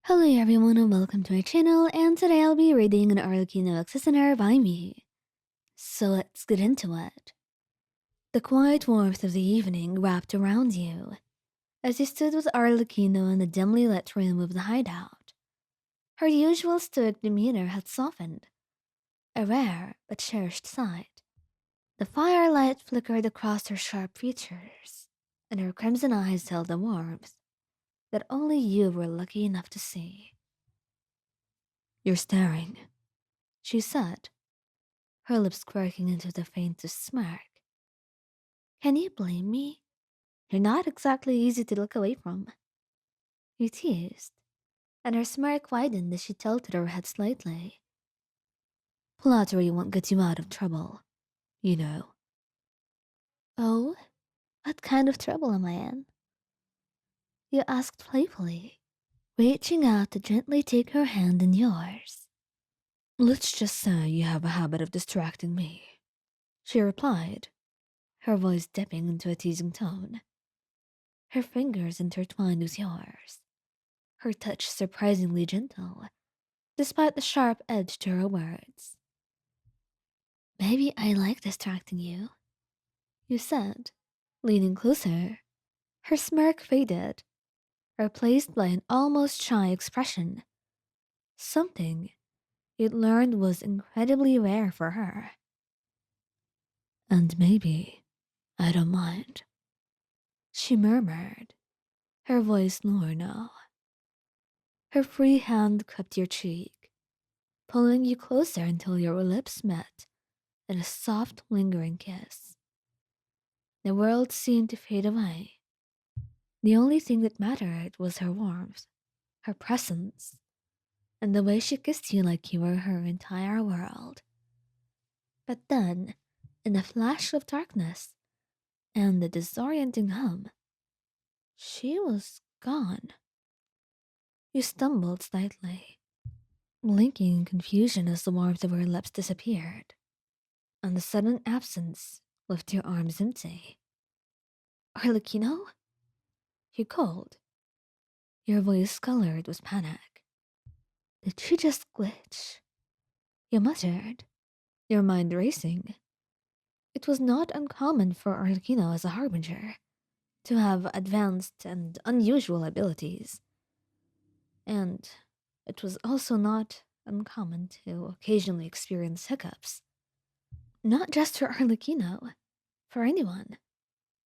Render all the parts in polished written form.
Hello everyone and welcome to my channel, and today I'll be reading an Arlecchino Listener by me. So let's get into it. The quiet warmth of the evening wrapped around you as you stood with Arlecchino in the dimly lit room of the hideout. Her usual stoic demeanor had softened, a rare but cherished sight. The firelight flickered across her sharp features, and her crimson eyes held a warmth that only you were lucky enough to see. "You're staring," she said, her lips quirking into the faintest smirk. "Can you blame me? You're not exactly easy to look away from." He teased, and her smirk widened as she tilted her head slightly. "Flattery won't get you out of trouble, you know." "Oh, what kind of trouble am I in?" you asked playfully, reaching out to gently take her hand in yours. "Let's just say you have a habit of distracting me," she replied, her voice dipping into a teasing tone. Her fingers intertwined with yours, her touch surprisingly gentle, despite the sharp edge to her words. "Maybe I like distracting you," you said, leaning closer. Her smirk faded, replaced by an almost shy expression, something you'd learned was incredibly rare for her. "And maybe I don't mind," she murmured, her voice lower now. Her free hand cupped your cheek, pulling you closer until your lips met in a soft, lingering kiss. The world seemed to fade away. The only thing that mattered was her warmth, her presence, and the way she kissed you like you were her entire world. But then, in a flash of darkness and the disorienting hum, she was gone. You stumbled slightly, blinking in confusion as the warmth of her lips disappeared, and the sudden absence left your arms empty. "Arlecchino?" you called, your voice colored with panic. "Did she just glitch?" you muttered, your mind racing. It was not uncommon for Arlecchino as a harbinger to have advanced and unusual abilities, and it was also not uncommon to occasionally experience hiccups. Not just for Arlecchino, for anyone.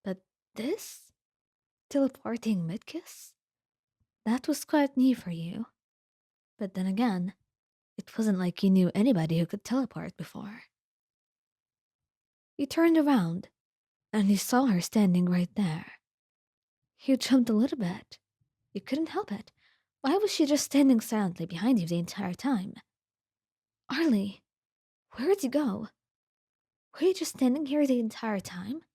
But this? Teleporting mid-kiss? That was quite new for you. But then again, it wasn't like you knew anybody who could teleport before. You turned around, and you saw her standing right there. You jumped a little bit. You couldn't help it. Why was she just standing silently behind you the entire time? "Arlie, where'd you go? Were you just standing here the entire time?"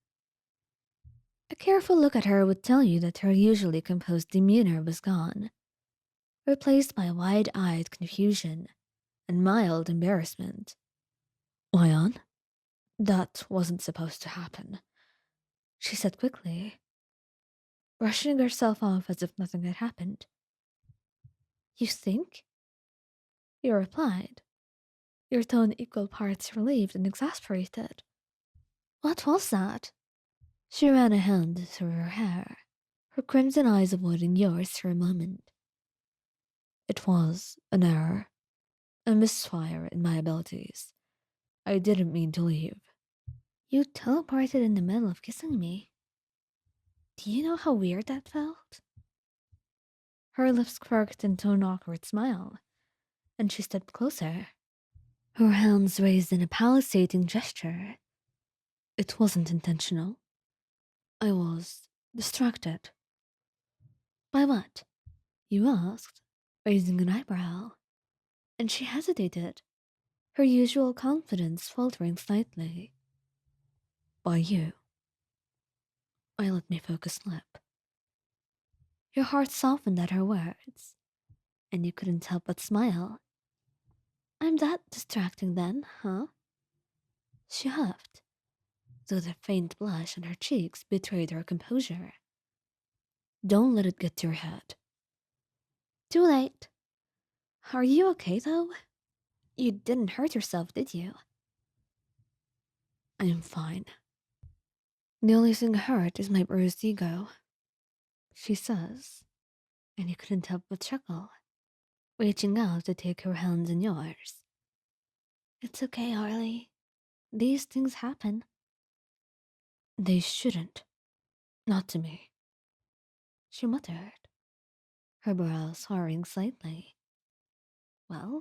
A careful look at her would tell you that her usually composed demeanor was gone, replaced by wide-eyed confusion and mild embarrassment. "Wyon? That wasn't supposed to happen," she said quickly, brushing herself off as if nothing had happened. "You think?" you replied, your tone equal parts relieved and exasperated. "What was that?" She ran a hand through her hair, her crimson eyes avoiding yours for a moment. "It was an error, a misfire in my abilities. I didn't mean to leave." "You teleported in the middle of kissing me. Do you know how weird that felt?" Her lips quirked into an awkward smile, and she stepped closer, her hands raised in a palisading gesture. "It wasn't intentional. I was distracted." "By what?" you asked, raising an eyebrow, and she hesitated, her usual confidence faltering slightly. "By you." I let my focus slip. Your heart softened at her words, and you couldn't help but smile. "I'm that distracting then, huh?" She huffed, though the faint blush on her cheeks betrayed her composure. "Don't let it get to your head." "Too late," Are you okay, though? You didn't hurt yourself, did you? I am fine. The only thing hurt is my bruised ego, she says, and you couldn't help but chuckle, reaching out to take her hands in yours. It's okay, Harley. These things happen. They shouldn't. Not to me, she muttered, her brows furrowing slightly. Well,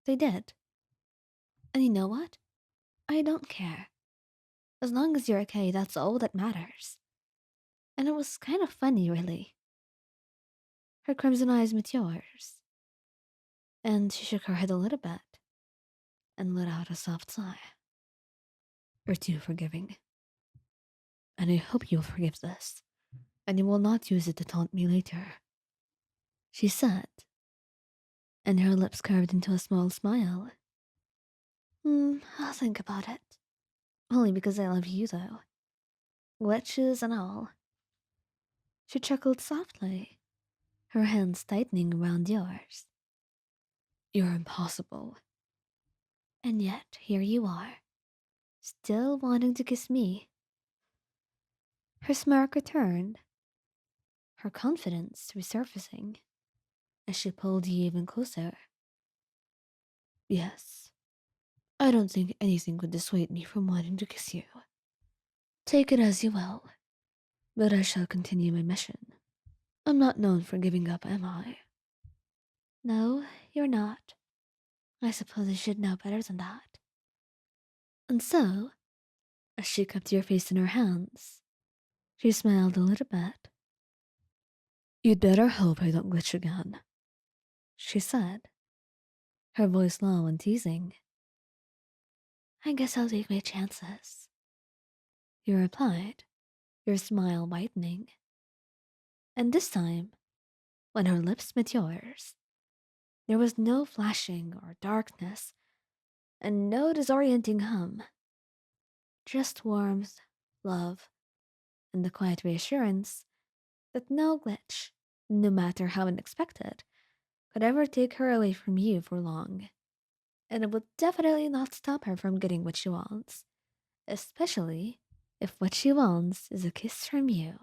they did. And you know what? I don't care. As long as you're okay, that's all that matters. And it was kind of funny, really. Her crimson eyes met yours, and she shook her head a little bit and let out a soft sigh. You're too forgiving. And I hope you'll forgive this, and you will not use it to taunt me later, she said, and her lips curved into a small smile. I'll think about it. Only because I love you, though. Glitches and all. She chuckled softly, her hands tightening around yours. You're impossible. And yet, here you are, still wanting to kiss me. Her smirk returned, her confidence resurfacing, as she pulled you even closer. Yes, I don't think anything could dissuade me from wanting to kiss you. Take it as you will, but I shall continue my mission. I'm not known for giving up, am I? No, you're not. I suppose I should know better than that. And so, as she kept your face in her hands, she smiled a little bit. You'd better hope I don't glitch again, she said, her voice low and teasing. I guess I'll take my chances, you replied, your smile whitening. And this time, when her lips met yours, there was no flashing or darkness, and no disorienting hum. Just warmth, love, and the quiet reassurance that no glitch, no matter how unexpected, could ever take her away from you for long. And it would definitely not stop her from getting what she wants, especially if what she wants is a kiss from you.